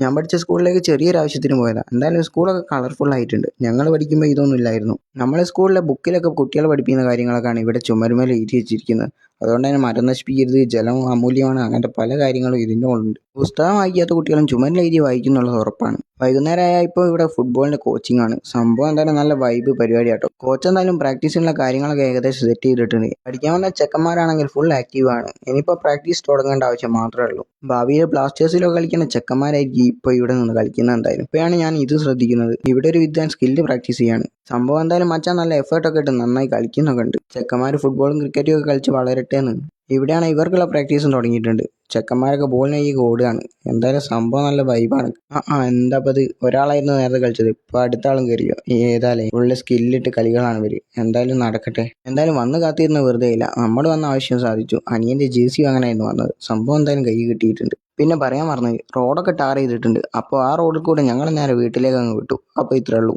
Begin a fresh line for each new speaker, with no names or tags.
ഞാൻ പഠിച്ച സ്കൂളിലേക്ക് ചെറിയൊരു ആവശ്യത്തിന് പോയതാണ്. എന്തായാലും സ്കൂളൊക്കെ കളർഫുൾ ആയിട്ടുണ്ട്. ഞങ്ങൾ പഠിക്കുമ്പോൾ ഇതൊന്നും ഇല്ലായിരുന്നു. നമ്മളെ സ്കൂളിലെ ബുക്കിലൊക്കെ കുട്ടികളെ പഠിപ്പിക്കുന്ന കാര്യങ്ങളൊക്കെയാണ് ഇവിടെ ചുമരുമേൽ എഴുതി വെച്ചിരിക്കുന്നത്. അതുകൊണ്ട് തന്നെ മരം നശിപ്പിക്കരുത്, ജലം അമൂല്യമാണ്, അങ്ങനത്തെ പല കാര്യങ്ങളും ഇതിൻ്റെ ഉണ്ട്. പുസ്തകം വായിക്കാത്ത കുട്ടികളും ചുമരിൽ എഴുതി വായിക്കുന്നുള്ളത് ഉറപ്പാണ്. വൈകുന്നേരമായ ഇപ്പോൾ ഇവിടെ ഫുട്ബോളിൻ്റെ കോച്ചിങ് ആണ്. സംഭവം എന്തായാലും നല്ല വൈബ് പരിപാടി കേട്ടോ. കോച്ച് എന്തായാലും പ്രാക്ടീസിനുള്ള കാര്യങ്ങളൊക്കെ ഏകദേശം സെറ്റ് ചെയ്തിട്ടുണ്ട്. പഠിക്കാൻ വന്ന ചെക്കന്മാരാണെങ്കിൽ ഫുൾ ആക്റ്റീവ് ആണ്. ഇനിയിപ്പോൾ പ്രാക്ടീസ് തുടങ്ങേണ്ട ആവശ്യം മാത്രമേ ഉള്ളൂ. ഭാവിയിൽ ബ്ലാസ്റ്റേഴ്സിലൊക്കെ കളിക്കുന്ന ചെക്കന്മാരായിരിക്കും ഇപ്പോൾ ഇവിടെ നിന്ന് കളിക്കുന്നത്. എന്തായാലും ഇപ്പോഴാണ് ഞാൻ ഇത് ശ്രദ്ധിക്കുന്നത്. ഇവിടെ ഒരു വിദ്വാൻ സ്കില്ല് പ്രാക്ടീസ് ചെയ്യാണ്. സംഭവം എന്തായാലും മച്ചാൻ നല്ല എഫേർട്ടൊക്കെ ഇട്ട് നന്നായി കളിക്കുന്നൊക്കെ ഉണ്ട്. ചെക്കന്മാർ ഫുട്ബോളും ക്രിക്കറ്റും ഒക്കെ കളിച്ച് വളരട്ടെ എന്ന്. ഇവിടെയാണ് ഇവർക്കുള്ള പ്രാക്ടീസും തുടങ്ങിയിട്ടുണ്ട്. ചെക്കന്മാരൊക്കെ ബോളിനായി ഓടുകയാണ്. എന്തായാലും സംഭവം നല്ല വൈബാണ്. എന്താ ഇത്, ഒരാളായിരുന്നു നേരത്തെ കളിച്ചത്, ഇപ്പോൾ അടുത്ത ആളും കയറിയോ? ഏതായാലേ ഉള്ള സ്കില്ലിട്ട് കളികളാണ് ഇവർ. എന്തായാലും നടക്കട്ടെ. എന്തായാലും വന്ന് കാത്തിരുന്ന് വെറുതെ ഇല്ല, നമ്മൾ വന്ന ആവശ്യം സാധിച്ചു. അനിയൻ്റെ ജേഴ്സി വാങ്ങാനായിരുന്നു വന്നത്. സംഭവം എന്തായാലും കൈ കിട്ടിയിട്ടുണ്ട്. പിന്നെ പറയാൻ മറന്നത്, റോഡൊക്കെ ടാർ ചെയ്തിട്ടുണ്ട്. അപ്പോൾ ആ റോഡിൽ കൂടെ ഞങ്ങൾ നേരെ വീട്ടിലേക്ക് അങ്ങ് വിട്ടു. അപ്പോൾ ഇത്രേ ഉള്ളൂ.